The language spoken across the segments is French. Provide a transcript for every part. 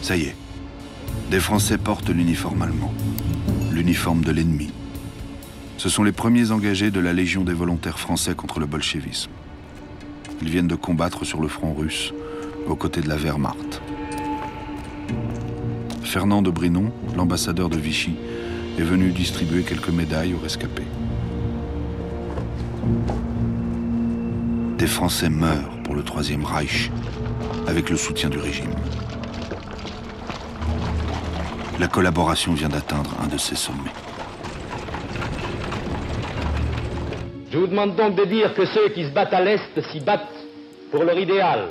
Ça y est, des Français portent l'uniforme allemand, l'uniforme de l'ennemi. Ce sont les premiers engagés de la Légion des volontaires français contre le bolchevisme. Ils viennent de combattre sur le front russe, aux côtés de la Wehrmacht. Fernand de Brinon, l'ambassadeur de Vichy, est venu distribuer quelques médailles aux rescapés. Des Français meurent pour le Troisième Reich, avec le soutien du régime. La collaboration vient d'atteindre un de ses sommets. Je vous demande donc de dire que ceux qui se battent à l'Est s'y battent pour leur idéal.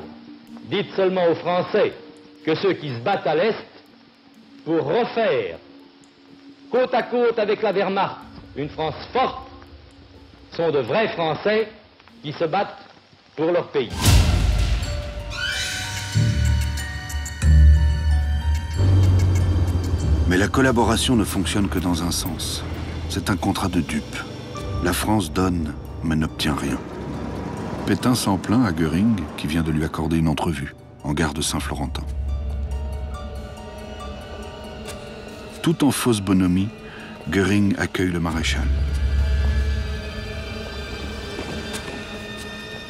Dites seulement aux Français que ceux qui se battent à l'Est pour refaire, côte à côte avec la Wehrmacht, une France forte, sont de vrais Français qui se battent pour leur pays. Mais la collaboration ne fonctionne que dans un sens. C'est un contrat de dupe. La France donne, mais n'obtient rien. Pétain s'en plaint à Göring, qui vient de lui accorder une entrevue, en gare de Saint-Florentin. Tout en fausse bonhomie, Göring accueille le maréchal.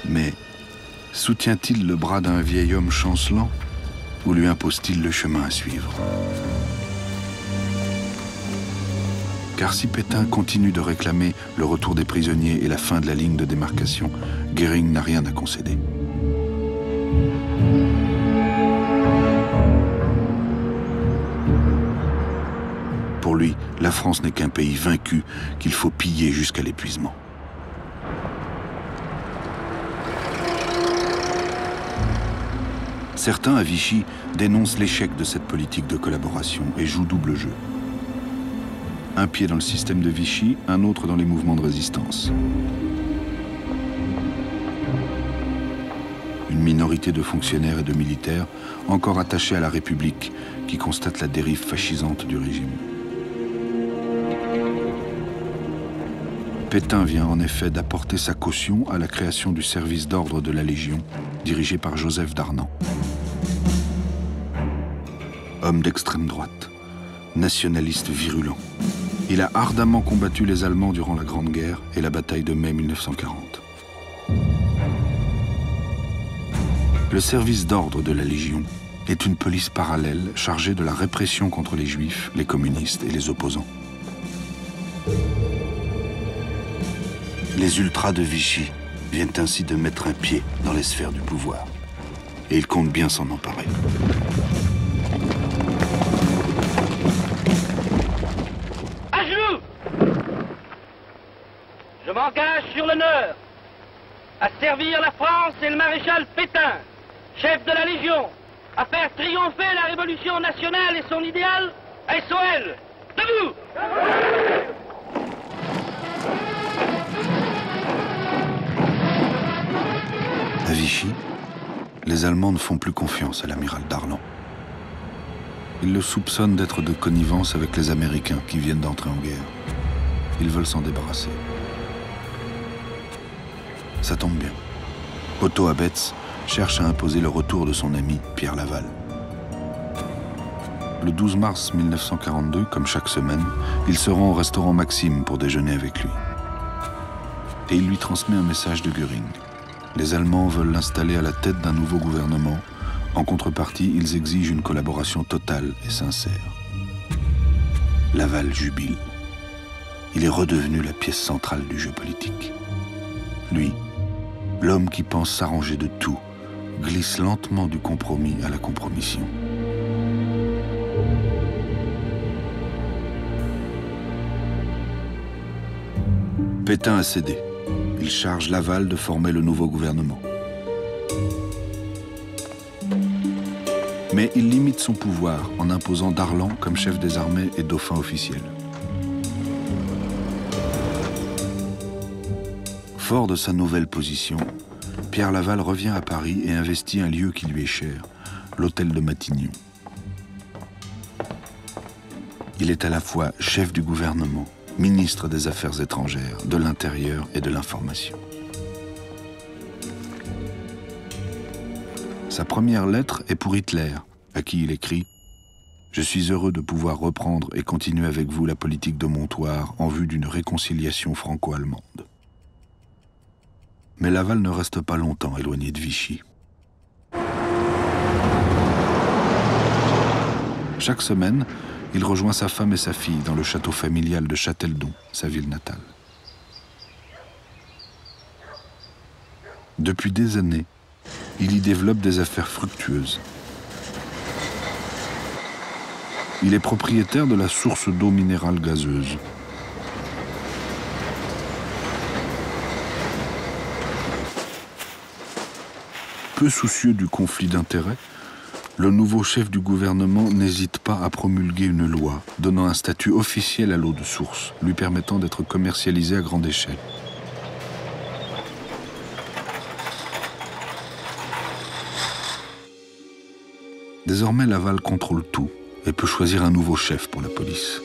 Mais soutient-il le bras d'un vieil homme chancelant ou lui impose-t-il le chemin à suivre? Car si Pétain continue de réclamer le retour des prisonniers et la fin de la ligne de démarcation, Göring n'a rien à concéder. Pour lui, la France n'est qu'un pays vaincu qu'il faut piller jusqu'à l'épuisement. Certains à Vichy dénoncent l'échec de cette politique de collaboration et jouent double jeu. Un pied dans le système de Vichy, un autre dans les mouvements de résistance. Une minorité de fonctionnaires et de militaires encore attachés à la République qui constate la dérive fascisante du régime. Pétain vient en effet d'apporter sa caution à la création du service d'ordre de la Légion, dirigé par Joseph Darnand. Homme d'extrême droite, nationaliste virulent, il a ardemment combattu les Allemands durant la Grande Guerre et la bataille de mai 1940. Le service d'ordre de la Légion est une police parallèle chargée de la répression contre les Juifs, les communistes et les opposants. Les ultras de Vichy viennent ainsi de mettre un pied dans les sphères du pouvoir. Et ils comptent bien s'en emparer. Je m'engage sur l'honneur à servir la France et le maréchal Pétain, chef de la Légion, à faire triompher la révolution nationale et son idéal, SOL. Debout! À Vichy, les Allemands ne font plus confiance à l'amiral Darlan. Ils le soupçonnent d'être de connivence avec les Américains qui viennent d'entrer en guerre. Ils veulent s'en débarrasser. Ça tombe bien. Otto Abetz cherche à imposer le retour de son ami Pierre Laval. Le 12 mars 1942, comme chaque semaine, il se rend au restaurant Maxime pour déjeuner avec lui. Et il lui transmet un message de Göring. Les Allemands veulent l'installer à la tête d'un nouveau gouvernement. En contrepartie, ils exigent une collaboration totale et sincère. Laval jubile. Il est redevenu la pièce centrale du jeu politique. Lui, l'homme qui pense s'arranger de tout, glisse lentement du compromis à la compromission. Pétain a cédé. Il charge Laval de former le nouveau gouvernement. Mais il limite son pouvoir en imposant Darlan comme chef des armées et dauphin officiel. Fort de sa nouvelle position, Pierre Laval revient à Paris et investit un lieu qui lui est cher, l'hôtel de Matignon. Il est à la fois chef du gouvernement, ministre des Affaires étrangères, de l'Intérieur et de l'Information. Sa première lettre est pour Hitler, à qui il écrit Je suis heureux de pouvoir reprendre et continuer avec vous la politique de Montoire en vue d'une réconciliation franco-allemande. Mais Laval ne reste pas longtemps éloigné de Vichy. Chaque semaine, il rejoint sa femme et sa fille dans le château familial de Châteldon, sa ville natale. Depuis des années, il y développe des affaires fructueuses. Il est propriétaire de la source d'eau minérale gazeuse. Peu soucieux du conflit d'intérêts, le nouveau chef du gouvernement n'hésite pas à promulguer une loi donnant un statut officiel à l'eau de source, lui permettant d'être commercialisée à grande échelle. Désormais, Laval contrôle tout et peut choisir un nouveau chef pour la police.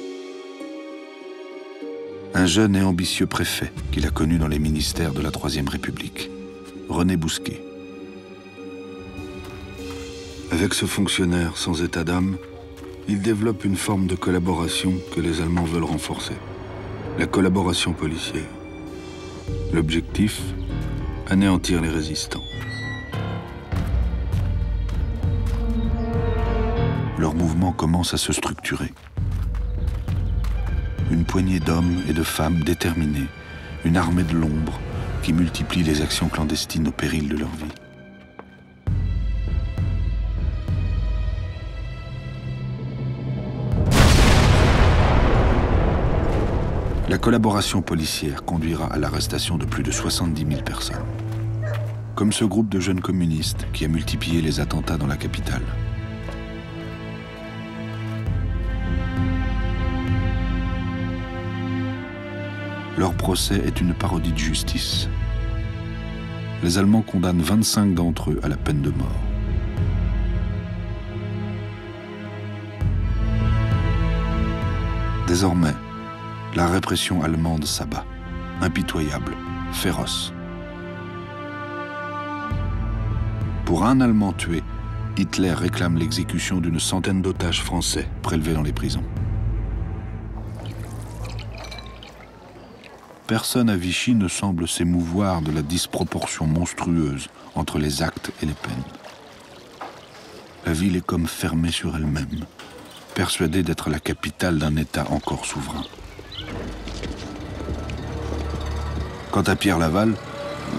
Un jeune et ambitieux préfet qu'il a connu dans les ministères de la Troisième République, René Bousquet. Avec ce fonctionnaire sans état d'âme, il développe une forme de collaboration que les Allemands veulent renforcer. La collaboration policière. L'objectif, anéantir les résistants. Leur mouvement commence à se structurer. Une poignée d'hommes et de femmes déterminés, une armée de l'ombre qui multiplie les actions clandestines au péril de leur vie. La collaboration policière conduira à l'arrestation de plus de 70 000 personnes. Comme ce groupe de jeunes communistes qui a multiplié les attentats dans la capitale. Leur procès est une parodie de justice. Les Allemands condamnent 25 d'entre eux à la peine de mort. Désormais, la répression allemande s'abat, impitoyable, féroce. Pour un Allemand tué, Hitler réclame l'exécution d'une centaine d'otages français prélevés dans les prisons. Personne à Vichy ne semble s'émouvoir de la disproportion monstrueuse entre les actes et les peines. La ville est comme fermée sur elle-même, persuadée d'être la capitale d'un État encore souverain. Quant à Pierre Laval,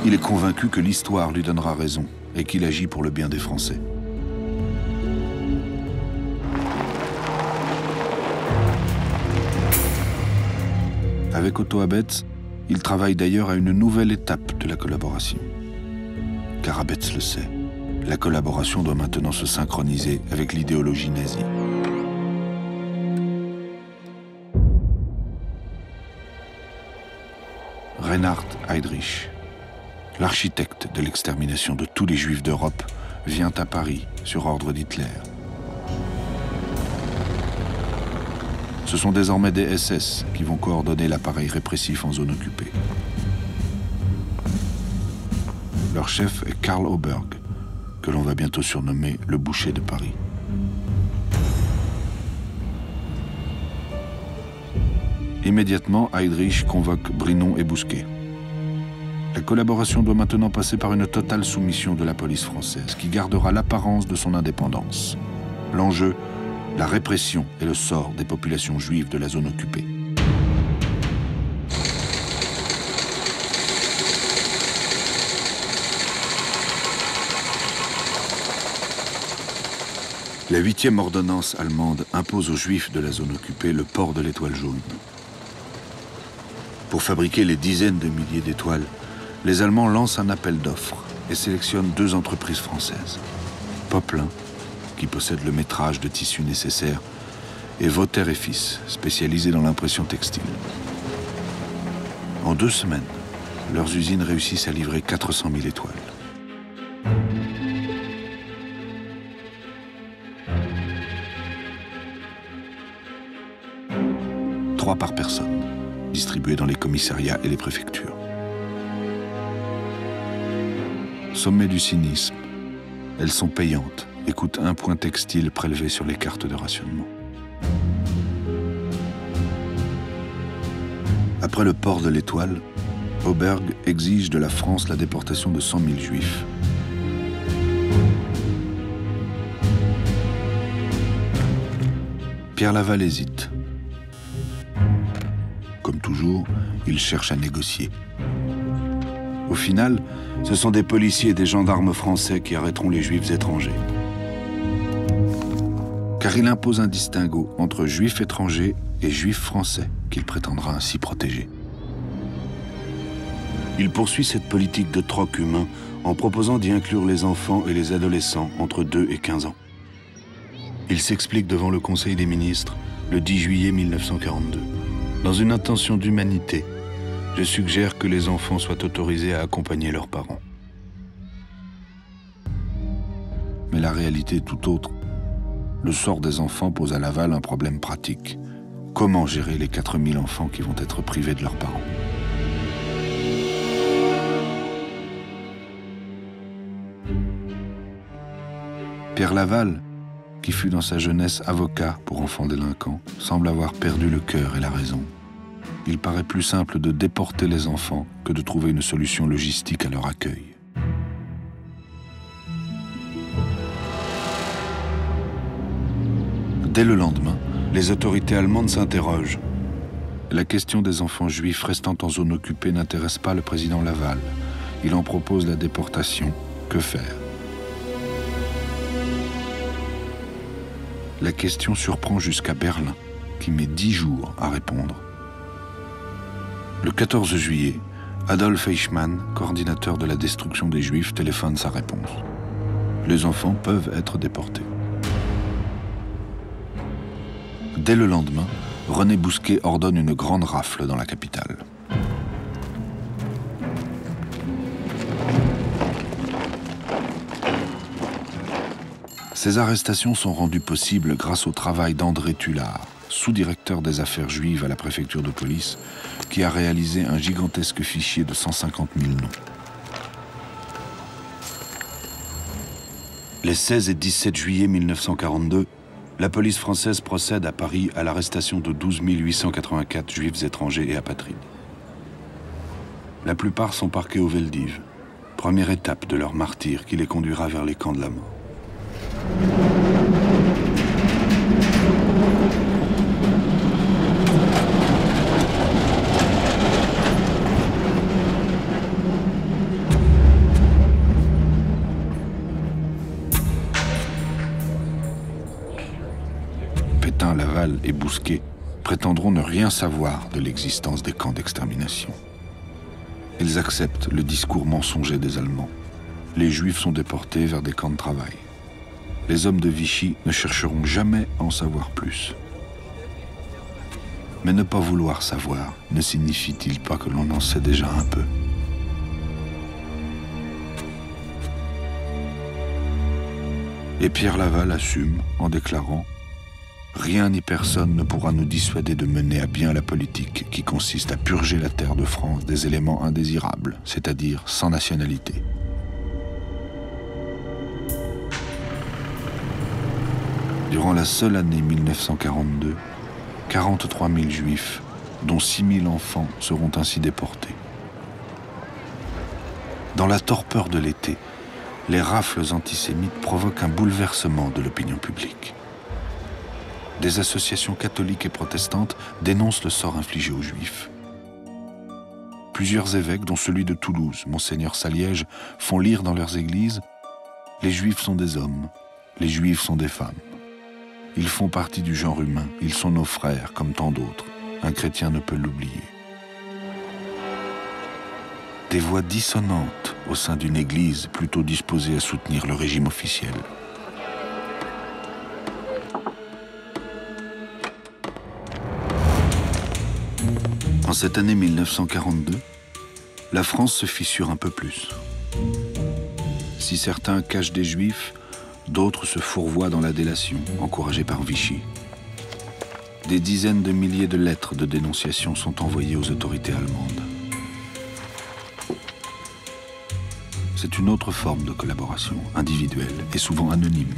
il est convaincu que l'histoire lui donnera raison et qu'il agit pour le bien des Français. Avec Otto Abetz, il travaille d'ailleurs à une nouvelle étape de la collaboration. Car Abetz le sait, la collaboration doit maintenant se synchroniser avec l'idéologie nazie. Reinhard Heydrich, l'architecte de l'extermination de tous les Juifs d'Europe, vient à Paris sur ordre d'Hitler. Ce sont désormais des SS qui vont coordonner l'appareil répressif en zone occupée. Leur chef est Karl Oberg, que l'on va bientôt surnommer le boucher de Paris. Immédiatement, Heydrich convoque Brinon et Bousquet. La collaboration doit maintenant passer par une totale soumission de la police française, qui gardera l'apparence de son indépendance. L'enjeu, la répression et le sort des populations juives de la zone occupée. La 8e ordonnance allemande impose aux Juifs de la zone occupée le port de l'étoile jaune. Pour fabriquer les dizaines de milliers d'étoiles, les Allemands lancent un appel d'offres et sélectionnent 2 entreprises françaises. Poplin, qui possède le métrage de tissu nécessaire, et Vauter et Fils, spécialisés dans l'impression textile. En 2 semaines, leurs usines réussissent à livrer 400 000 étoiles. Trois par personne, distribuées dans les commissariats et les préfectures. Sommet du cynisme, elles sont payantes et coûtent 1 point textile prélevé sur les cartes de rationnement. Après le port de l'Étoile, Auberg exige de la France la déportation de 100 000 Juifs. Pierre Laval hésite. Comme toujours, il cherche à négocier. Au final, ce sont des policiers et des gendarmes français qui arrêteront les Juifs étrangers. Car il impose un distinguo entre Juifs étrangers et Juifs français qu'il prétendra ainsi protéger. Il poursuit cette politique de troc humain en proposant d'y inclure les enfants et les adolescents entre 2 et 15 ans. Il s'explique devant le Conseil des ministres le 10 juillet 1942. Dans une intention d'humanité, je suggère que les enfants soient autorisés à accompagner leurs parents. Mais la réalité est tout autre. Le sort des enfants pose à Laval un problème pratique. Comment gérer les 4000 enfants qui vont être privés de leurs parents? Pierre Laval, qui fut dans sa jeunesse avocat pour enfants délinquants, semble avoir perdu le cœur et la raison. Il paraît plus simple de déporter les enfants que de trouver une solution logistique à leur accueil. Dès le lendemain, les autorités allemandes s'interrogent. La question des enfants juifs restant en zone occupée n'intéresse pas le président Laval. Il en propose la déportation. Que faire? La question surprend jusqu'à Berlin, qui met 10 jours à répondre. Le 14 juillet, Adolf Eichmann, coordinateur de la destruction des Juifs, téléphone sa réponse. Les enfants peuvent être déportés. Dès le lendemain, René Bousquet ordonne une grande rafle dans la capitale. Ces arrestations sont rendues possibles grâce au travail d'André Tullard, sous-directeur des affaires juives à la préfecture de police, qui a réalisé un gigantesque fichier de 150 000 noms. Les 16 et 17 juillet 1942, la police française procède à Paris à l'arrestation de 12 884 juifs étrangers et apatrides. La plupart sont parqués au Veldiv, première étape de leur martyre qui les conduira vers les camps de la mort. Pétain, Laval et Bousquet prétendront ne rien savoir de l'existence des camps d'extermination. Ils acceptent le discours mensonger des Allemands. Les Juifs sont déportés vers des camps de travail. Les hommes de Vichy ne chercheront jamais à en savoir plus. Mais ne pas vouloir savoir ne signifie-t-il pas que l'on en sait déjà un peu? Et Pierre Laval assume en déclarant « Rien ni personne ne pourra nous dissuader de mener à bien la politique qui consiste à purger la terre de France des éléments indésirables, c'est-à-dire sans nationalité. » Durant la seule année 1942, 43 000 Juifs, dont 6 000 enfants, seront ainsi déportés. Dans la torpeur de l'été, les rafles antisémites provoquent un bouleversement de l'opinion publique. Des associations catholiques et protestantes dénoncent le sort infligé aux Juifs. Plusieurs évêques, dont celui de Toulouse, Monseigneur Saliège, font lire dans leurs églises « Les Juifs sont des hommes, les Juifs sont des femmes. Ils font partie du genre humain, ils sont nos frères comme tant d'autres. Un chrétien ne peut l'oublier. » Des voix dissonantes au sein d'une église plutôt disposée à soutenir le régime officiel. En cette année 1942, la France se fissure un peu plus. Si certains cachent des Juifs, d'autres se fourvoient dans la délation, encouragés par Vichy. Des dizaines de milliers de lettres de dénonciation sont envoyées aux autorités allemandes. C'est une autre forme de collaboration, individuelle et souvent anonyme.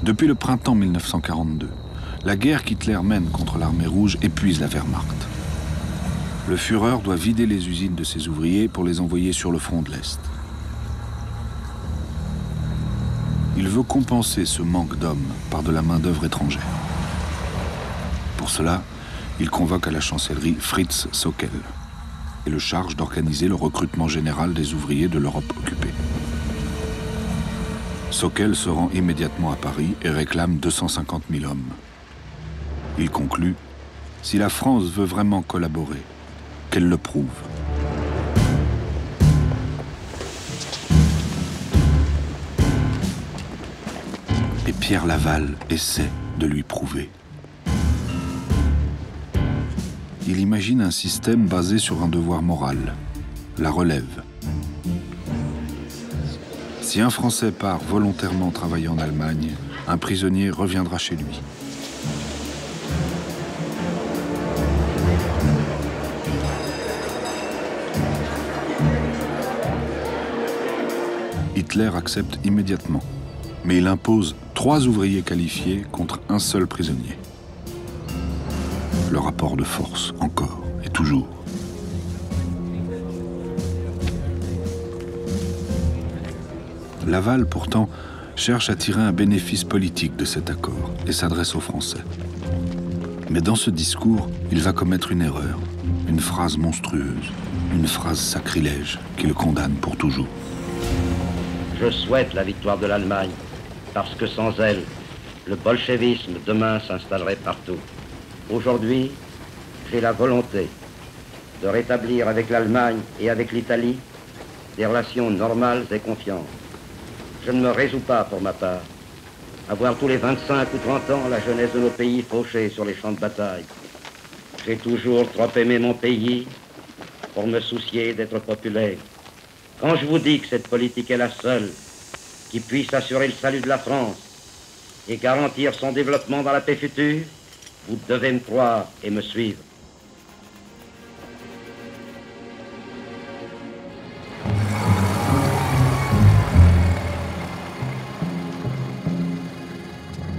Depuis le printemps 1942, la guerre qu'Hitler mène contre l'armée rouge épuise la Wehrmacht. Le Führer doit vider les usines de ses ouvriers pour les envoyer sur le front de l'Est. Il veut compenser ce manque d'hommes par de la main-d'œuvre étrangère. Pour cela, il convoque à la chancellerie Fritz Sauckel et le charge d'organiser le recrutement général des ouvriers de l'Europe occupée. Sauckel se rend immédiatement à Paris et réclame 250 000 hommes. Il conclut: si la France veut vraiment collaborer, qu'elle le prouve. Et Pierre Laval essaie de lui prouver. Il imagine un système basé sur un devoir moral, la relève. Si un Français part volontairement travailler en Allemagne, un prisonnier reviendra chez lui. Hitler accepte immédiatement, mais il impose 3 ouvriers qualifiés contre un seul prisonnier. Le rapport de force, encore et toujours. Laval, pourtant, cherche à tirer un bénéfice politique de cet accord et s'adresse aux Français. Mais dans ce discours, il va commettre une erreur, une phrase monstrueuse, une phrase sacrilège qui le condamne pour toujours. Je souhaite la victoire de l'Allemagne, parce que sans elle, le bolchevisme demain s'installerait partout. Aujourd'hui, j'ai la volonté de rétablir avec l'Allemagne et avec l'Italie des relations normales et confiantes. Je ne me résous pas, pour ma part, à voir tous les 25 ou 30 ans la jeunesse de nos pays fauchée sur les champs de bataille. J'ai toujours trop aimé mon pays pour me soucier d'être populaire. Quand je vous dis que cette politique est la seule qui puisse assurer le salut de la France et garantir son développement dans la paix future, vous devez me croire et me suivre.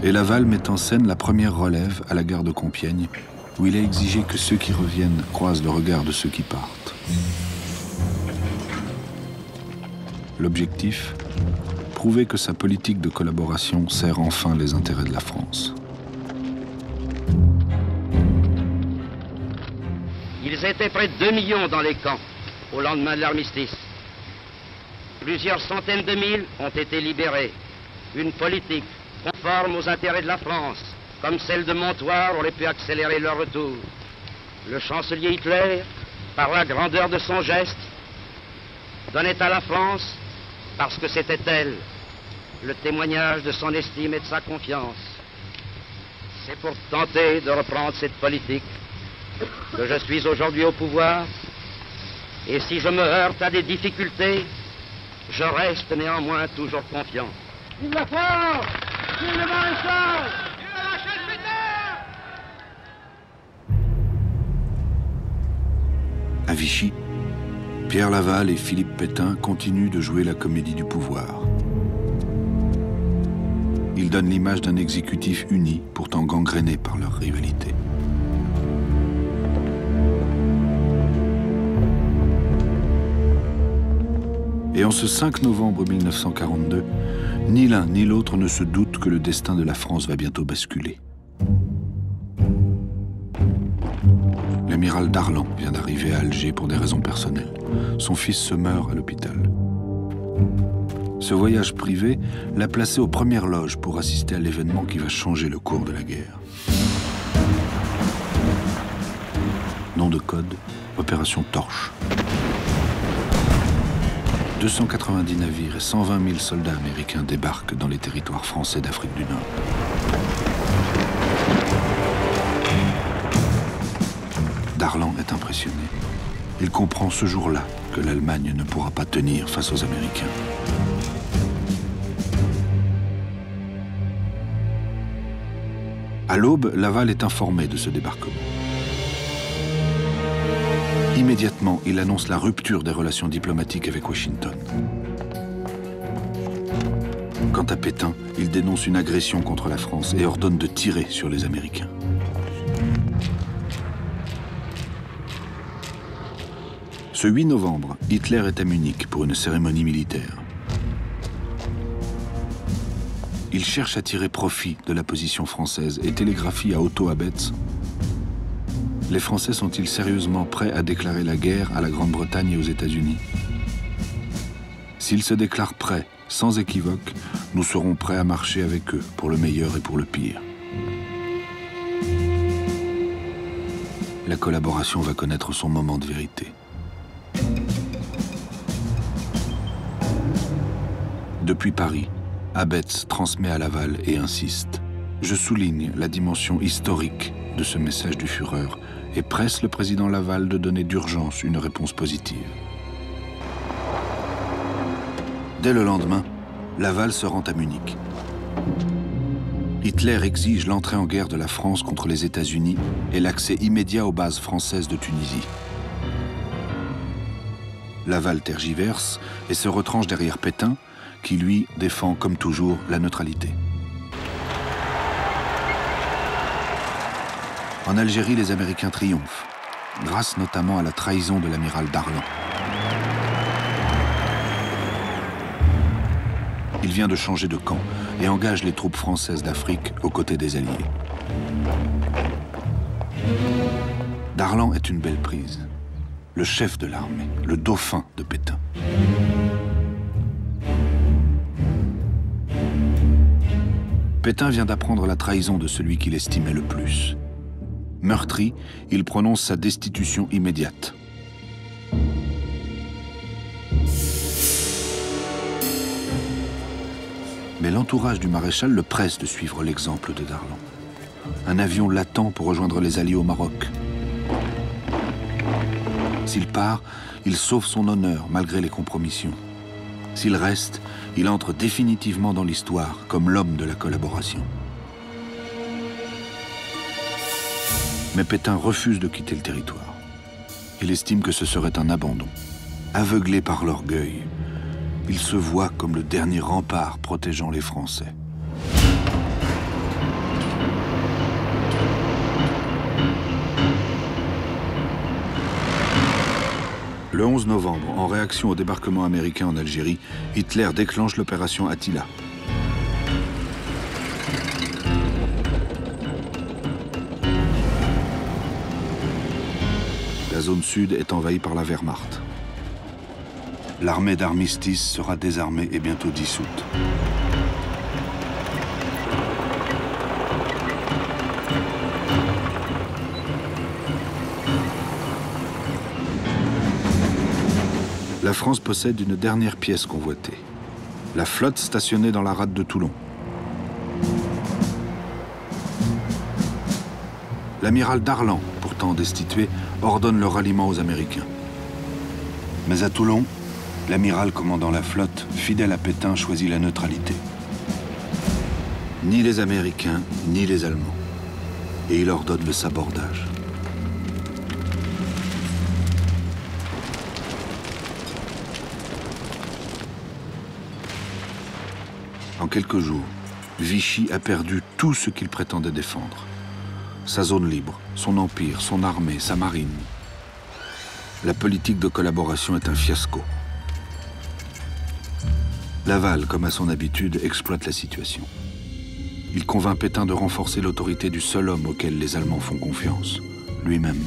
Et Laval met en scène la première relève à la gare de Compiègne, où il a exigé que ceux qui reviennent croisent le regard de ceux qui partent. L'objectif ? Prouver que sa politique de collaboration sert enfin les intérêts de la France. Ils étaient près de 2 millions dans les camps au lendemain de l'armistice. Plusieurs centaines de mille ont été libérés. Une politique conforme aux intérêts de la France, comme celle de Montoire, aurait pu accélérer leur retour. Le chancelier Hitler, par la grandeur de son geste, donnait à la France, parce que c'était elle, le témoignage de son estime et de sa confiance. C'est pour tenter de reprendre cette politique que je suis aujourd'hui au pouvoir, et si je me heurte à des difficultés, je reste néanmoins toujours confiant. Vive la France! Vive le maréchal! Vive la Marshal Pétain! À Vichy, Pierre Laval et Philippe Pétain continuent de jouer la comédie du pouvoir. Ils donnent l'image d'un exécutif uni, pourtant gangréné par leur rivalité. Et en ce 5 novembre 1942, ni l'un ni l'autre ne se doutent que le destin de la France va bientôt basculer. L'amiral Darlan vient d'arriver à Alger pour des raisons personnelles. Son fils se meurt à l'hôpital. Ce voyage privé l'a placé aux premières loges pour assister à l'événement qui va changer le cours de la guerre. Nom de code, Opération Torche. 290 navires et 120 000 soldats américains débarquent dans les territoires français d'Afrique du Nord. Darlan est impressionné. Il comprend ce jour-là que l'Allemagne ne pourra pas tenir face aux Américains. À l'aube, Laval est informé de ce débarquement. Immédiatement, il annonce la rupture des relations diplomatiques avec Washington. Quant à Pétain, il dénonce une agression contre la France et ordonne de tirer sur les Américains. Ce 8 novembre, Hitler est à Munich pour une cérémonie militaire. Il cherche à tirer profit de la position française et télégraphie à Otto Abetz. Les Français sont-ils sérieusement prêts à déclarer la guerre à la Grande-Bretagne et aux États-Unis? S'ils se déclarent prêts, sans équivoque, nous serons prêts à marcher avec eux, pour le meilleur et pour le pire. La collaboration va connaître son moment de vérité. Depuis Paris, Abetz transmet à Laval et insiste. Je souligne la dimension historique de ce message du Führer et presse le président Laval de donner d'urgence une réponse positive. Dès le lendemain, Laval se rend à Munich. Hitler exige l'entrée en guerre de la France contre les États-Unis et l'accès immédiat aux bases françaises de Tunisie. Laval tergiverse et se retranche derrière Pétain, qui, lui, défend, comme toujours, la neutralité. En Algérie, les Américains triomphent, grâce notamment à la trahison de l'amiral Darlan. Il vient de changer de camp et engage les troupes françaises d'Afrique aux côtés des Alliés. Darlan est une belle prise, le chef de l'armée, le dauphin de Pétain. Pétain vient d'apprendre la trahison de celui qu'il estimait le plus. Meurtri, il prononce sa destitution immédiate. Mais l'entourage du maréchal le presse de suivre l'exemple de Darlan. Un avion l'attend pour rejoindre les Alliés au Maroc. S'il part, il sauve son honneur malgré les compromissions. S'il reste, il entre définitivement dans l'histoire comme l'homme de la collaboration. Mais Pétain refuse de quitter le territoire. Il estime que ce serait un abandon. Aveuglé par l'orgueil, il se voit comme le dernier rempart protégeant les Français. Le 11 novembre, en réaction au débarquement américain en Algérie, Hitler déclenche l'opération Attila. La zone sud est envahie par la Wehrmacht. L'armée d'armistice sera désarmée et bientôt dissoute. La France possède une dernière pièce convoitée, la flotte stationnée dans la rade de Toulon. L'amiral Darlan, pourtant destitué, ordonne le ralliement aux Américains. Mais à Toulon, l'amiral commandant la flotte, fidèle à Pétain, choisit la neutralité. Ni les Américains, ni les Allemands. Et il ordonne le sabordage. En quelques jours, Vichy a perdu tout ce qu'il prétendait défendre. Sa zone libre, son empire, son armée, sa marine. La politique de collaboration est un fiasco. Laval, comme à son habitude, exploite la situation. Il convainc Pétain de renforcer l'autorité du seul homme auquel les Allemands font confiance, lui-même.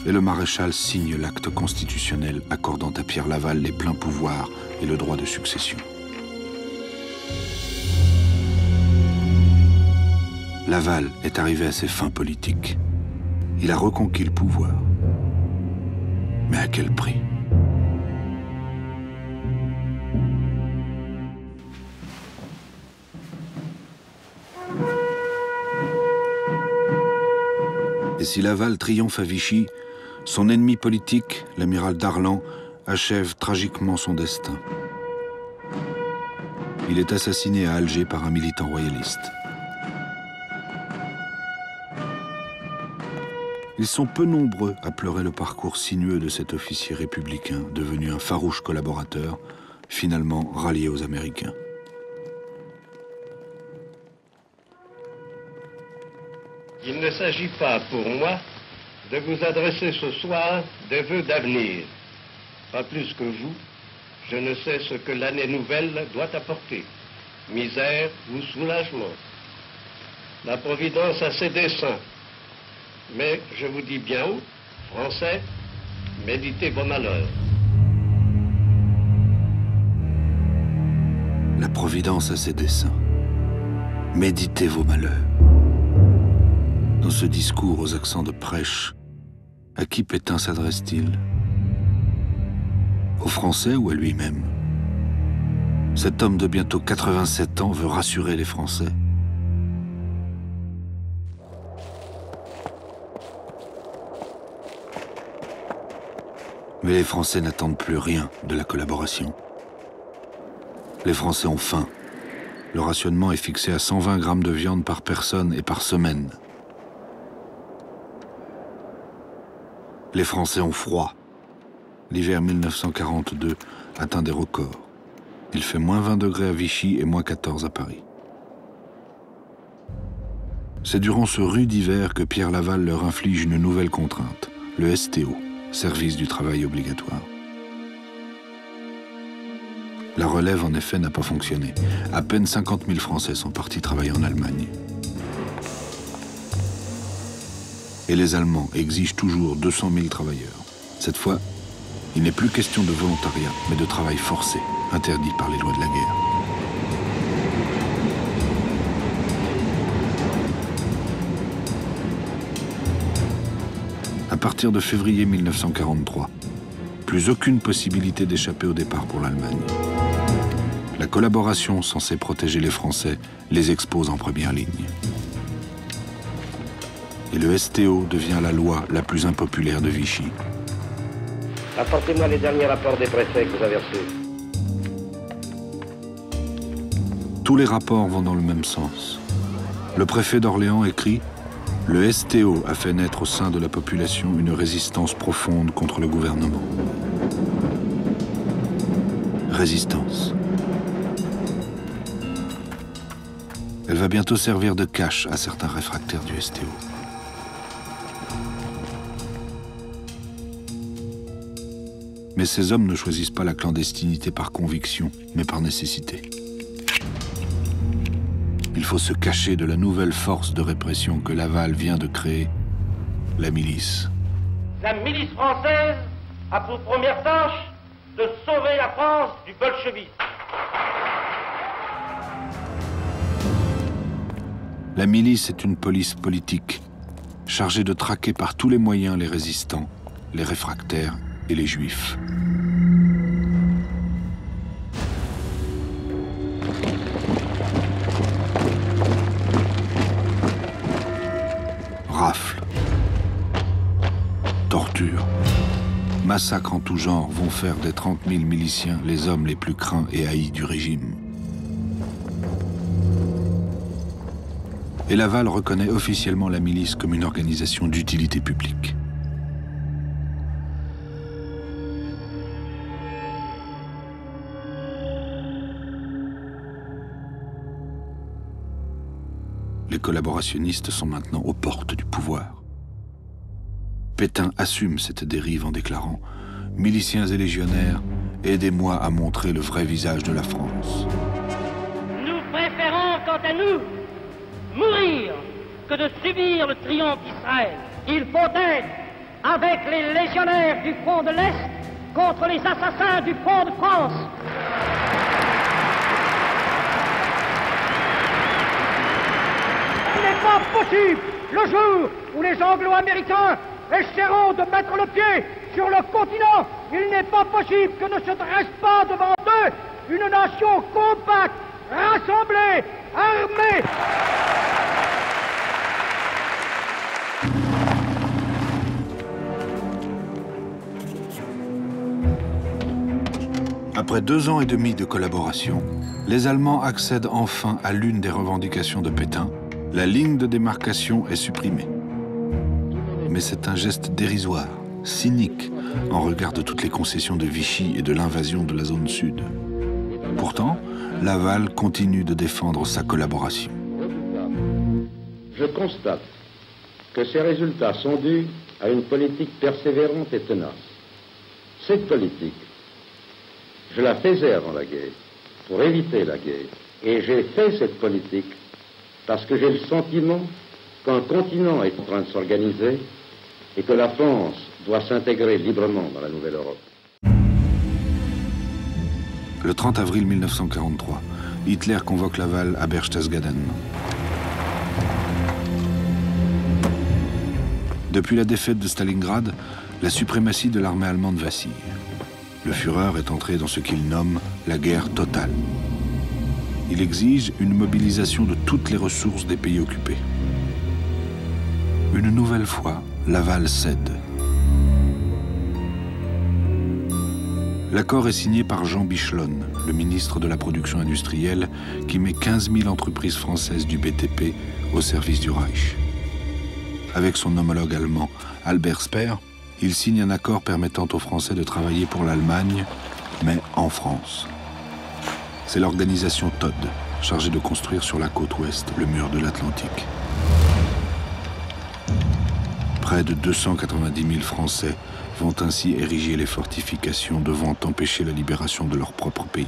Et le maréchal signe l'acte constitutionnel accordant à Pierre Laval les pleins pouvoirs et le droit de succession. Laval est arrivé à ses fins politiques. Il a reconquis le pouvoir. Mais à quel prix? Et si Laval triomphe à Vichy, son ennemi politique, l'amiral Darlan, achève tragiquement son destin. Il est assassiné à Alger par un militant royaliste. Ils sont peu nombreux à pleurer le parcours sinueux de cet officier républicain, devenu un farouche collaborateur, finalement ralliés aux Américains. Il ne s'agit pas pour moi de vous adresser ce soir des vœux d'avenir. Pas plus que vous, je ne sais ce que l'année nouvelle doit apporter. Misère ou soulagement. La Providence a ses desseins. Mais je vous dis bien haut, Français, méditez vos malheurs. La Providence a ses desseins. Méditez vos malheurs. Dans ce discours aux accents de prêche, à qui Pétain s'adresse-t-il? Aux Français ou à lui-même? Cet homme de bientôt 87 ans veut rassurer les Français. Mais les Français n'attendent plus rien de la collaboration. Les Français ont faim. Le rationnement est fixé à 120 grammes de viande par personne et par semaine. Les Français ont froid. L'hiver 1942 atteint des records. Il fait moins 20 degrés à Vichy et moins 14 à Paris. C'est durant ce rude hiver que Pierre Laval leur inflige une nouvelle contrainte, le STO, service du travail obligatoire. La relève, en effet, n'a pas fonctionné. À peine 50 000 Français sont partis travailler en Allemagne. Et les Allemands exigent toujours 200 000 travailleurs. Cette fois, il n'est plus question de volontariat, mais de travail forcé, interdit par les lois de la guerre. À partir de février 1943, plus aucune possibilité d'échapper au départ pour l'Allemagne. La collaboration censée protéger les Français les expose en première ligne. Et le STO devient la loi la plus impopulaire de Vichy. Apportez-moi les derniers rapports des préfets que vous avez reçus. Tous les rapports vont dans le même sens. Le préfet d'Orléans écrit « Le STO a fait naître au sein de la population une résistance profonde contre le gouvernement. » Résistance. Elle va bientôt servir de cache à certains réfractaires du STO. Mais ces hommes ne choisissent pas la clandestinité par conviction, mais par nécessité. Il faut se cacher de la nouvelle force de répression que Laval vient de créer, la milice. La milice française a pour première tâche de sauver la France du bolchevisme. La milice est une police politique, chargée de traquer par tous les moyens les résistants, les réfractaires et les juifs. Rafles, tortures, massacres en tout genre vont faire des 30 000 miliciens les hommes les plus craints et haïs du régime. Et Laval reconnaît officiellement la milice comme une organisation d'utilité publique. Les collaborationnistes sont maintenant aux portes du pouvoir. Pétain assume cette dérive en déclarant « Miliciens et légionnaires, aidez-moi à montrer le vrai visage de la France. » Nous préférons, quant à nous, mourir que de subir le triomphe d'Israël. Il faut être avec les légionnaires du front de l'Est contre les assassins du front de France. Il n'est pas possible, le jour où les Anglo-Américains essaieront de mettre le pied sur le continent, il n'est pas possible que ne se dresse pas devant eux une nation compacte, rassemblée, armée. Après 2 ans et demi de collaboration, les Allemands accèdent enfin à l'une des revendications de Pétain. La ligne de démarcation est supprimée. Mais c'est un geste dérisoire, cynique, en regard de toutes les concessions de Vichy et de l'invasion de la zone sud. Pourtant, Laval continue de défendre sa collaboration. Je constate que ces résultats sont dus à une politique persévérante et tenace. Cette politique, je la faisais avant la guerre, pour éviter la guerre. Et j'ai fait cette politique parce que j'ai le sentiment qu'un continent est en train de s'organiser et que la France doit s'intégrer librement dans la nouvelle Europe. Le 30 avril 1943, Hitler convoque Laval à Berchtesgaden. Depuis la défaite de Stalingrad, la suprématie de l'armée allemande vacille. Le Führer est entré dans ce qu'il nomme la guerre totale. Il exige une mobilisation de toutes les ressources des pays occupés. Une nouvelle fois, Laval cède. L'accord est signé par Jean Bichelonne, le ministre de la Production industrielle, qui met 15 000 entreprises françaises du BTP au service du Reich. Avec son homologue allemand Albert Speer, il signe un accord permettant aux Français de travailler pour l'Allemagne, mais en France. C'est l'organisation Todd, chargée de construire sur la côte ouest le mur de l'Atlantique. Près de 290 000 Français vont ainsi ériger les fortifications devant empêcher la libération de leur propre pays.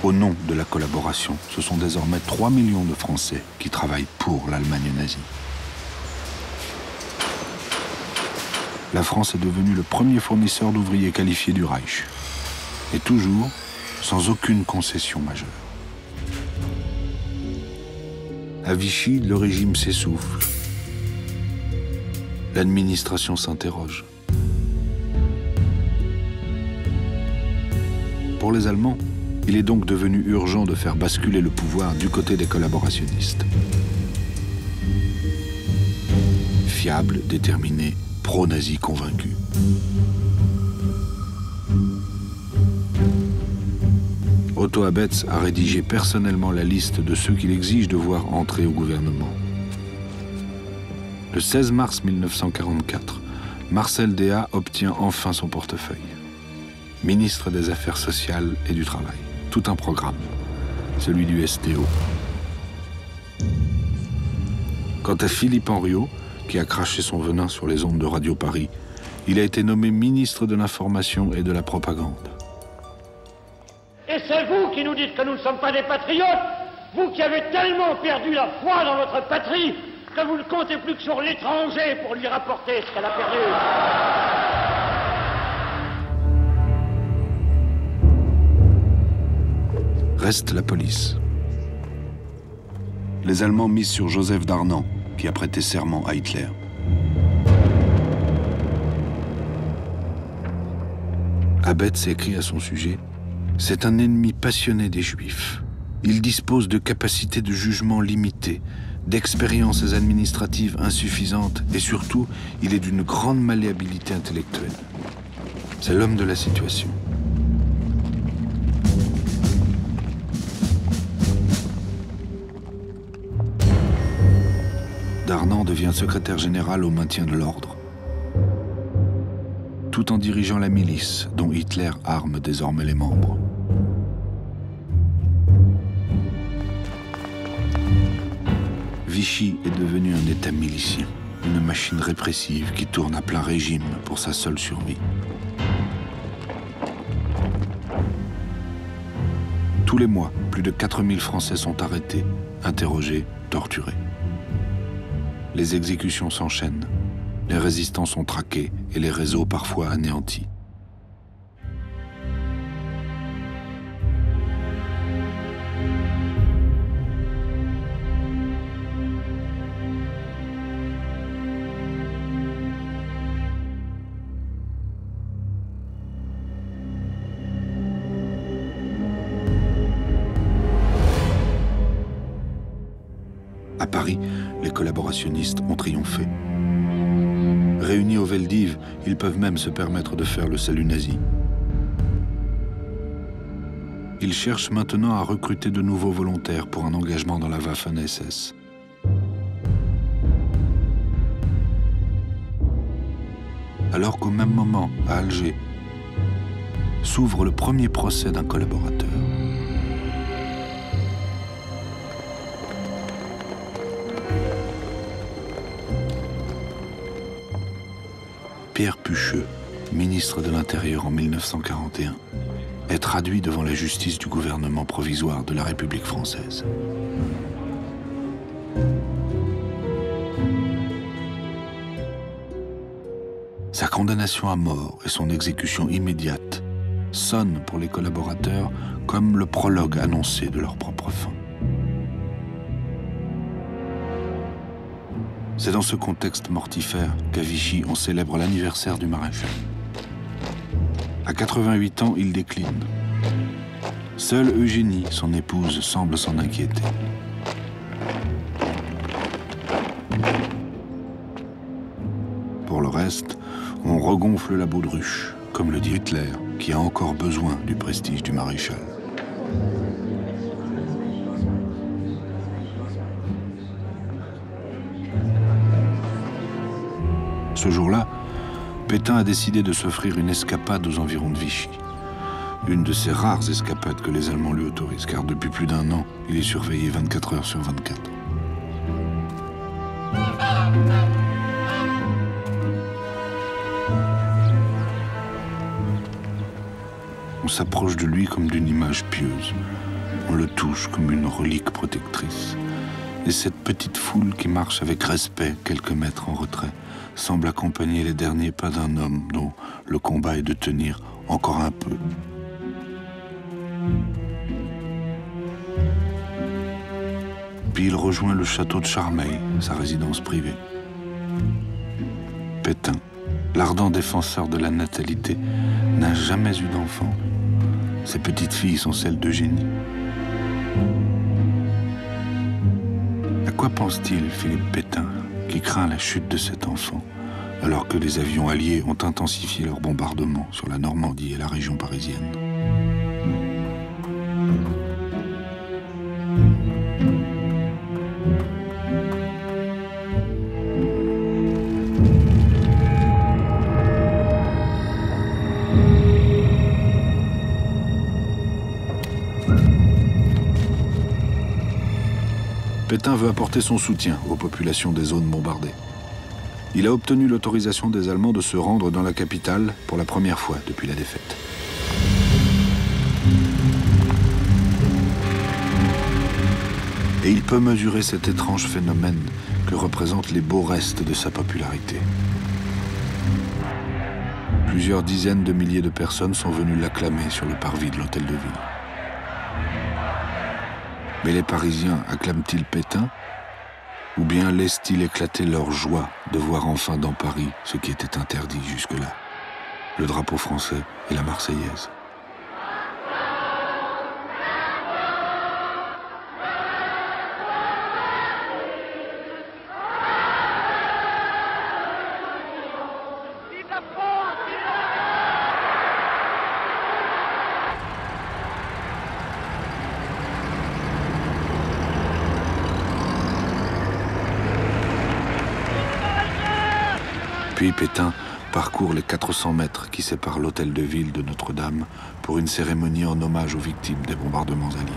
Au nom de la collaboration, ce sont désormais 3 millions de Français qui travaillent pour l'Allemagne nazie. La France est devenue le premier fournisseur d'ouvriers qualifiés du Reich. Et toujours sans aucune concession majeure. À Vichy, le régime s'essouffle. L'administration s'interroge. Pour les Allemands, il est donc devenu urgent de faire basculer le pouvoir du côté des collaborationnistes. Fiable, déterminé, pro-nazi convaincu. Otto Abetz a rédigé personnellement la liste de ceux qu'il exige de voir entrer au gouvernement. Le 16 mars 1944, Marcel Déat obtient enfin son portefeuille. Ministre des Affaires sociales et du Travail. Tout un programme, celui du STO. Quant à Philippe Henriot, qui a craché son venin sur les ondes de Radio Paris, il a été nommé ministre de l'Information et de la Propagande. Et c'est vous qui nous dites que nous ne sommes pas des patriotes, vous qui avez tellement perdu la foi dans votre patrie que vous ne comptez plus que sur l'étranger pour lui rapporter ce qu'elle a perdu. Reste la police. Les Allemands misent sur Joseph Darnan, qui a prêté serment à Hitler. Abetz écrit à son sujet: « C'est un ennemi passionné des Juifs. Il dispose de capacités de jugement limitées, d'expériences administratives insuffisantes et surtout, il est d'une grande malléabilité intellectuelle. C'est l'homme de la situation. » Darnan devient secrétaire général au maintien de l'ordre, tout en dirigeant la milice dont Hitler arme désormais les membres. Vichy est devenu un État milicien, une machine répressive qui tourne à plein régime pour sa seule survie. Tous les mois, plus de 4000 Français sont arrêtés, interrogés, torturés. Les exécutions s'enchaînent, les résistants sont traqués et les réseaux parfois anéantis. À Paris, les collaborationnistes ont triomphé. Réunis au Veldiv, ils peuvent même se permettre de faire le salut nazi. Ils cherchent maintenant à recruter de nouveaux volontaires pour un engagement dans la Waffen-SS. Alors qu'au même moment, à Alger, s'ouvre le premier procès d'un collaborateur. Pierre Pucheux, ministre de l'Intérieur en 1941, est traduit devant la justice du gouvernement provisoire de la République française. Sa condamnation à mort et son exécution immédiate sonnent pour les collaborateurs comme le prologue annoncé de leur propre fin. C'est dans ce contexte mortifère qu'à Vichy, on célèbre l'anniversaire du maréchal. À 88 ans, il décline. Seule Eugénie, son épouse, semble s'en inquiéter. Pour le reste, on regonfle la baudruche, comme le dit Hitler, qui a encore besoin du prestige du maréchal. Ce jour-là, Pétain a décidé de s'offrir une escapade aux environs de Vichy. Une de ces rares escapades que les Allemands lui autorisent, car depuis plus d'1 an, il est surveillé 24 heures sur 24. On s'approche de lui comme d'une image pieuse. On le touche comme une relique protectrice. Et cette petite foule qui marche avec respect quelques mètres en retrait semble accompagner les derniers pas d'un homme dont le combat est de tenir encore un peu. Puis il rejoint le château de Charmeil, sa résidence privée. Pétain, l'ardent défenseur de la natalité, n'a jamais eu d'enfant. Ses petites filles sont celles d'Eugénie. À quoi pense-t-il, Philippe Pétain, qui craint la chute de cet enfant, alors que les avions alliés ont intensifié leurs bombardements sur la Normandie et la région parisienne? Pétain veut apporter son soutien aux populations des zones bombardées. Il a obtenu l'autorisation des Allemands de se rendre dans la capitale pour la première fois depuis la défaite. Et il peut mesurer cet étrange phénomène que représentent les beaux restes de sa popularité. Plusieurs dizaines de milliers de personnes sont venues l'acclamer sur le parvis de l'Hôtel de Ville. Mais les Parisiens acclament-ils Pétain? Ou bien laissent-ils éclater leur joie de voir enfin dans Paris ce qui était interdit jusque-là, le drapeau français et la Marseillaise? Puis Pétain parcourt les 400 mètres qui séparent l'hôtel de ville de Notre-Dame pour une cérémonie en hommage aux victimes des bombardements alliés.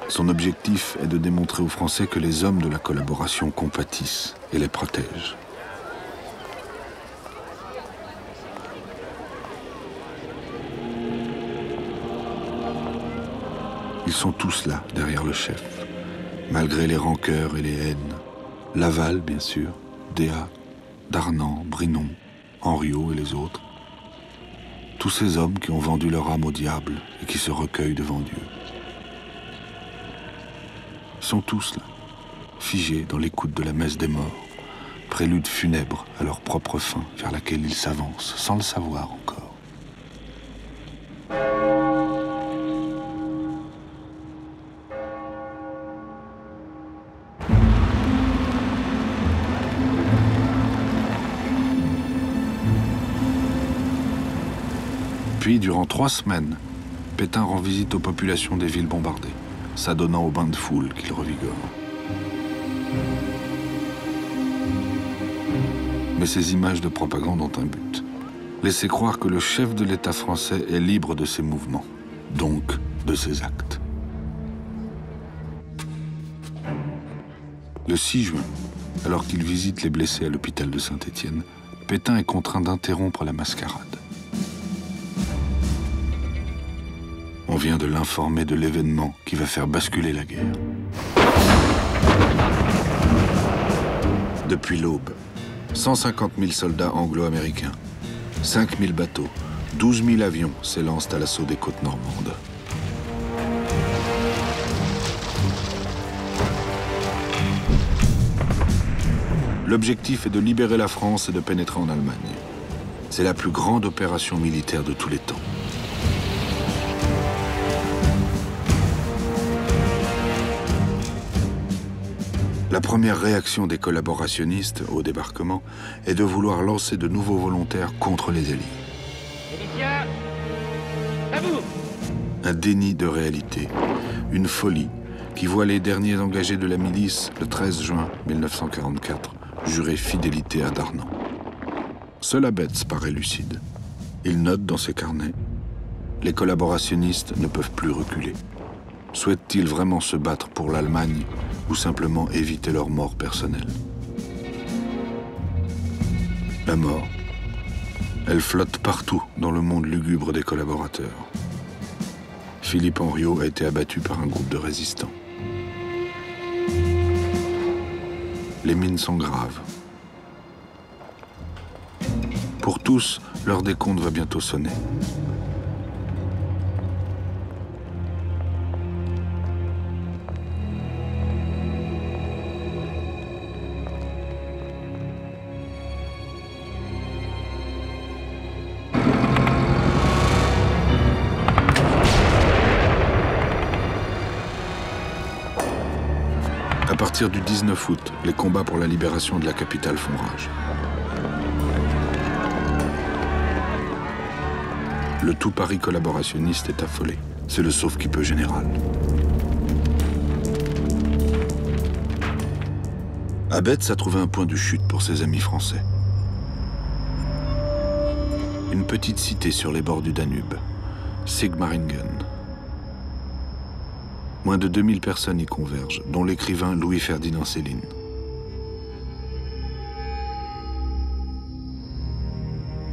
Son objectif est de démontrer aux Français que les hommes de la collaboration compatissent et les protègent. Ils sont tous là, derrière le chef, malgré les rancœurs et les haines. Laval, bien sûr, Déat, Darnan, Brinon, Henriot et les autres. Tous ces hommes qui ont vendu leur âme au diable et qui se recueillent devant Dieu. Ils sont tous là, figés dans l'écoute de la messe des morts, prélude funèbre à leur propre fin vers laquelle ils s'avancent, sans le savoir encore. Puis, durant 3 semaines, Pétain rend visite aux populations des villes bombardées, s'adonnant aux bains de foule qu'il revigore. Mais Mais ces images de propagande ont un but. Laisser croire que le chef de l'État français est libre de ses mouvements, donc de ses actes. Le 6 juin, alors qu'il visite les blessés à l'hôpital de Saint-Étienne, Pétain est contraint d'interrompre la mascarade. On vient de l'informer de l'événement qui va faire basculer la guerre. Depuis l'aube, 150 000 soldats anglo-américains, 5 000 bateaux, 12 000 avions s'élancent à l'assaut des côtes normandes. L'objectif est de libérer la France et de pénétrer en Allemagne. C'est la plus grande opération militaire de tous les temps. La première réaction des collaborationnistes au débarquement est de vouloir lancer de nouveaux volontaires contre les Alliés. Miliciens, à vous! Un déni de réalité, une folie qui voit les derniers engagés de la milice le 13 juin 1944 jurer fidélité à Darnand. Seul Abetz paraît lucide. Il note dans ses carnets « Les collaborationnistes ne peuvent plus reculer. Souhaitent-ils vraiment se battre pour l'Allemagne ou simplement éviter leur mort personnelle ?» La mort, elle flotte partout dans le monde lugubre des collaborateurs. Philippe Henriot a été abattu par un groupe de résistants. Les mines sont graves. Pour tous, l'heure des comptes va bientôt sonner. À partir du 19 août, les combats pour la libération de la capitale font rage. Le tout Paris collaborationniste est affolé. C'est le sauve-qui-peut général. Abetz a trouvé un point de chute pour ses amis français. Une petite cité sur les bords du Danube, Sigmaringen. Moins de 2000 personnes y convergent, dont l'écrivain Louis-Ferdinand Céline.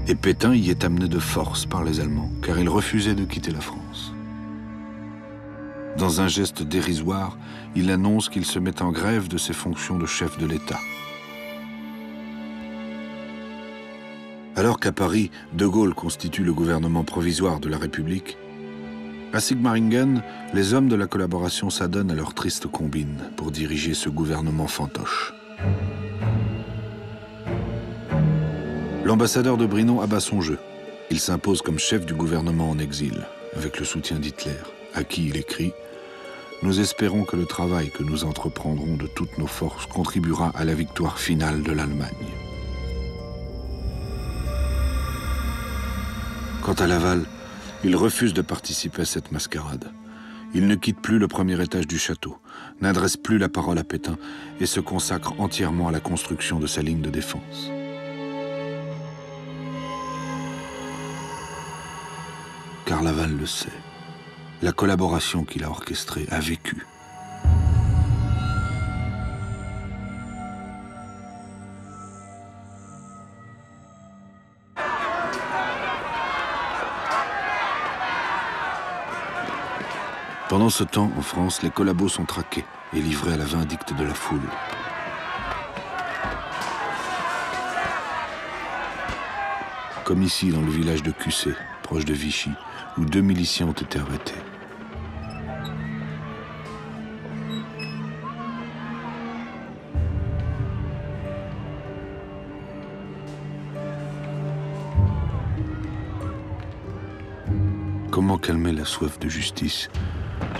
Et Pétain y est amené de force par les Allemands, car il refusait de quitter la France. Dans un geste dérisoire, il annonce qu'il se met en grève de ses fonctions de chef de l'État. Alors qu'à Paris, De Gaulle constitue le gouvernement provisoire de la République, à Sigmaringen, les hommes de la collaboration s'adonnent à leur triste combine pour diriger ce gouvernement fantoche. L'ambassadeur de Brinon abat son jeu. Il s'impose comme chef du gouvernement en exil, avec le soutien d'Hitler, à qui il écrit « Nous espérons que le travail que nous entreprendrons de toutes nos forces contribuera à la victoire finale de l'Allemagne. » Quant à Laval, il refuse de participer à cette mascarade. Il ne quitte plus le premier étage du château, n'adresse plus la parole à Pétain et se consacre entièrement à la construction de sa ligne de défense. Car Laval le sait, la collaboration qu'il a orchestrée a vécu. Pendant ce temps, en France, les collabos sont traqués et livrés à la vindicte de la foule. Comme ici, dans le village de Cussé, proche de Vichy, où 2 miliciens ont été arrêtés. Comment calmer la soif de justice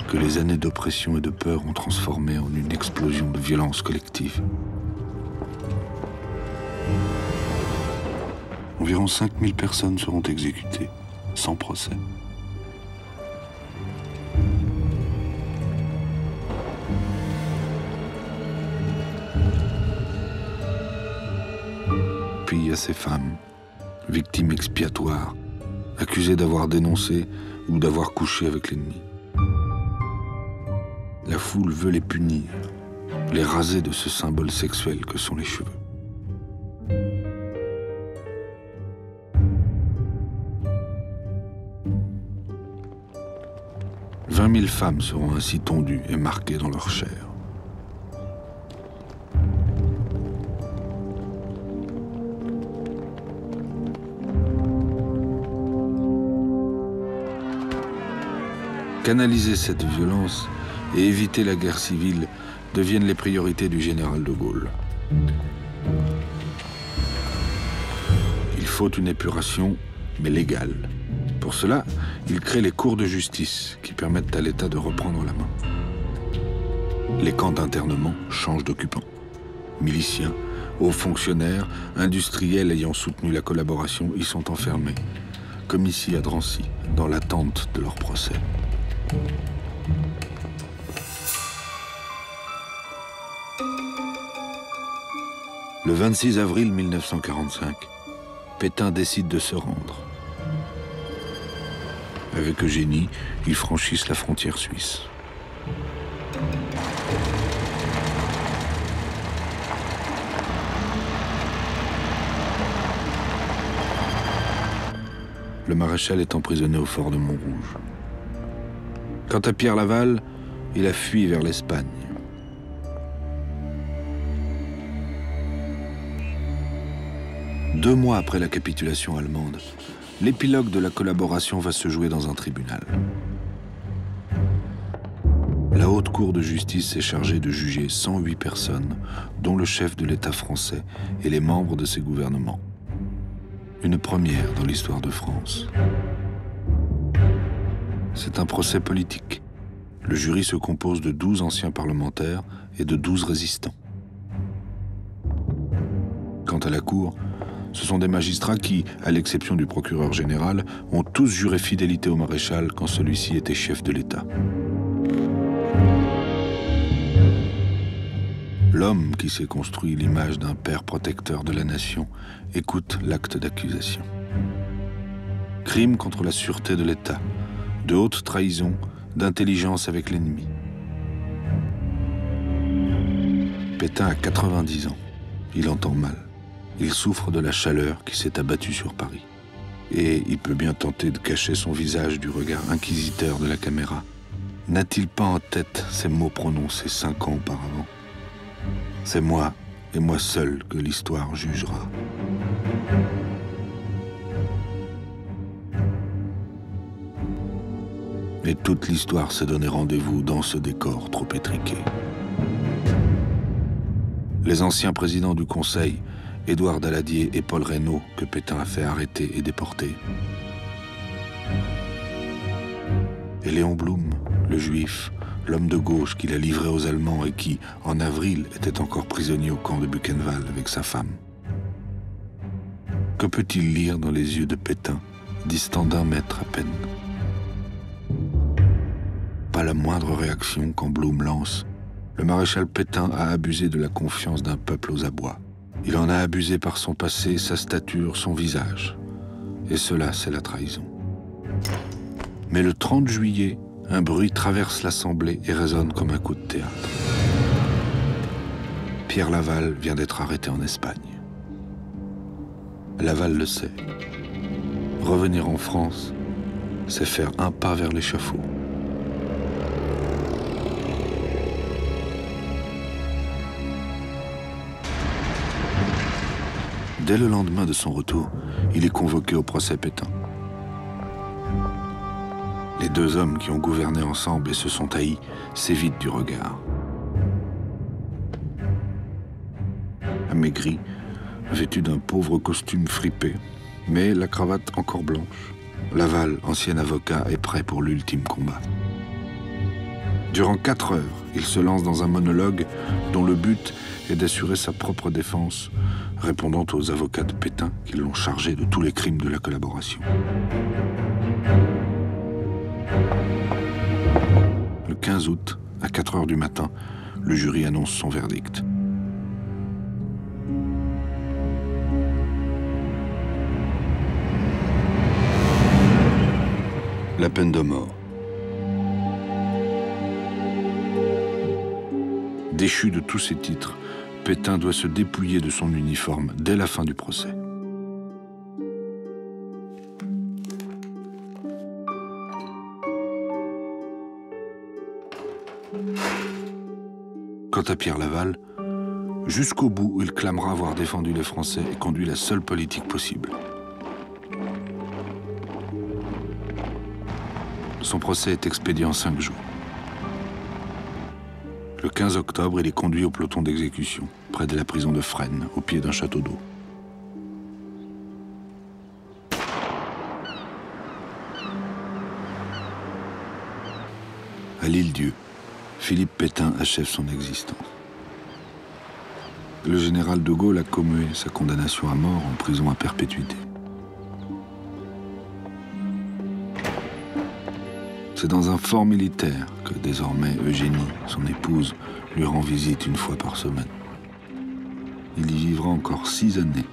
que les années d'oppression et de peur ont transformée en une explosion de violence collective? Environ 5000 personnes seront exécutées, sans procès. Puis à ces femmes, victimes expiatoires, accusées d'avoir dénoncé ou d'avoir couché avec l'ennemi. La foule veut les punir, les raser de ce symbole sexuel que sont les cheveux. « 20 000 femmes seront ainsi tondues et marquées dans leur chair. Canaliser cette violence et éviter la guerre civile deviennent les priorités du général de Gaulle. Il faut une épuration, mais légale. Pour cela, il crée les cours de justice qui permettent à l'État de reprendre la main. Les camps d'internement changent d'occupants. Miliciens, hauts fonctionnaires, industriels ayant soutenu la collaboration y sont enfermés, comme ici à Drancy, dans l'attente de leur procès. Le 26 avril 1945, Pétain décide de se rendre. Avec Eugénie, ils franchissent la frontière suisse. Le maréchal est emprisonné au fort de Montrouge. Quant à Pierre Laval, il a fui vers l'Espagne. Deux mois après la capitulation allemande, l'épilogue de la collaboration va se jouer dans un tribunal. La Haute Cour de justice est chargée de juger 108 personnes, dont le chef de l'État français et les membres de ses gouvernements. Une première dans l'histoire de France. C'est un procès politique. Le jury se compose de 12 anciens parlementaires et de 12 résistants. Quant à la Cour, ce sont des magistrats qui, à l'exception du procureur général, ont tous juré fidélité au maréchal quand celui-ci était chef de l'État. L'homme qui s'est construit l'image d'un père protecteur de la nation écoute l'acte d'accusation. Crime contre la sûreté de l'État, de haute trahison, d'intelligence avec l'ennemi. Pétain a 90 ans. Il entend mal. Il souffre de la chaleur qui s'est abattue sur Paris. Et il peut bien tenter de cacher son visage du regard inquisiteur de la caméra. N'a-t-il pas en tête ces mots prononcés 5 ans auparavant ? C'est moi, et moi seul, que l'histoire jugera. Et toute l'histoire s'est donné rendez-vous dans ce décor trop étriqué. Les anciens présidents du Conseil, Édouard Daladier et Paul Reynaud, que Pétain a fait arrêter et déporter. Et Léon Blum, le juif, l'homme de gauche qu'il a livré aux Allemands et qui, en avril, était encore prisonnier au camp de Buchenwald avec sa femme. Que peut-il lire dans les yeux de Pétain, distant d'1 mètre à peine? Pas la moindre réaction quand Blum lance « Le maréchal Pétain a abusé de la confiance d'un peuple aux abois. Il en a abusé par son passé, sa stature, son visage. Et cela, c'est la trahison. » Mais le 30 juillet, un bruit traverse l'Assemblée et résonne comme un coup de théâtre. Pierre Laval vient d'être arrêté en Espagne. Laval le sait. Revenir en France, c'est faire un pas vers l'échafaud. Dès le lendemain de son retour, il est convoqué au procès Pétain. Les deux hommes qui ont gouverné ensemble et se sont haïs s'évitent du regard. Amaigri, vêtu d'un pauvre costume fripé, mais la cravate encore blanche, Laval, ancien avocat, est prêt pour l'ultime combat. Durant 4 heures, il se lance dans un monologue dont le but est d'assurer sa propre défense, répondant aux avocats de Pétain qui l'ont chargé de tous les crimes de la collaboration. Le 15 août, à 4 heures du matin, le jury annonce son verdict. la peine de mort. Déchu de tous ses titres, Pétain doit se dépouiller de son uniforme dès la fin du procès. Quant à Pierre Laval, jusqu'au bout, il clamera avoir défendu les Français et conduit la seule politique possible. Son procès est expédié en 5 jours. Le 15 octobre, il est conduit au peloton d'exécution, près de la prison de Fresnes, au pied d'un château d'eau. À l'Île-Dieu, Philippe Pétain achève son existence. Le général de Gaulle a commué sa condamnation à mort en prison à perpétuité. C'est dans un fort militaire que désormais Eugénie, son épouse, lui rend visite une fois par semaine. Il y vivra encore 6 années.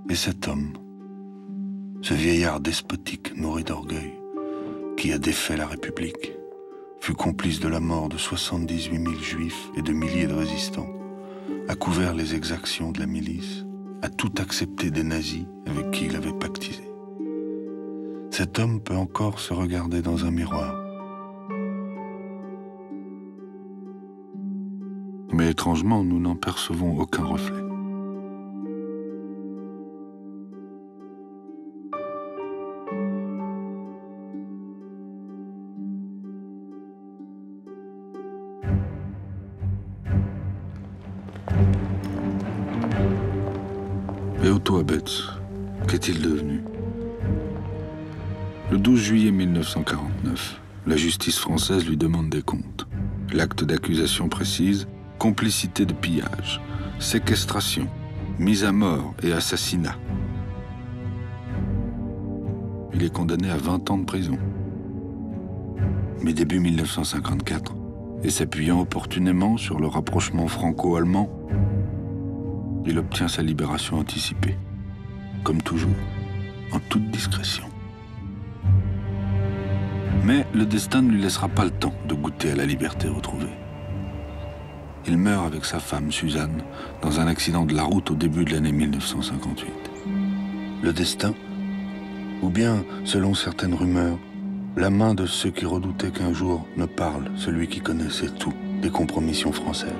Et cet homme, ce vieillard despotique nourri d'orgueil, qui a défait la République, fut complice de la mort de 78 000 juifs et de milliers de résistants, a couvert les exactions de la milice, a tout accepté des nazis avec qui il avait pactisé. Cet homme peut encore se regarder dans un miroir. Mais étrangement, nous n'en percevons aucun reflet. Et Otto Abetz, qu'est-il devenu? Le 12 juillet 1949, la justice française lui demande des comptes. L'acte d'accusation précise: complicité de pillage, séquestration, mise à mort et assassinat. Il est condamné à 20 ans de prison. Mais début 1954, et s'appuyant opportunément sur le rapprochement franco-allemand, il obtient sa libération anticipée, comme toujours, en toute discrétion. Mais le destin ne lui laissera pas le temps de goûter à la liberté retrouvée. Il meurt avec sa femme, Suzanne, dans un accident de la route au début de l'année 1958. Le destin, ou bien, selon certaines rumeurs, la main de ceux qui redoutaient qu'un jour ne parle celui qui connaissait tout des compromissions françaises.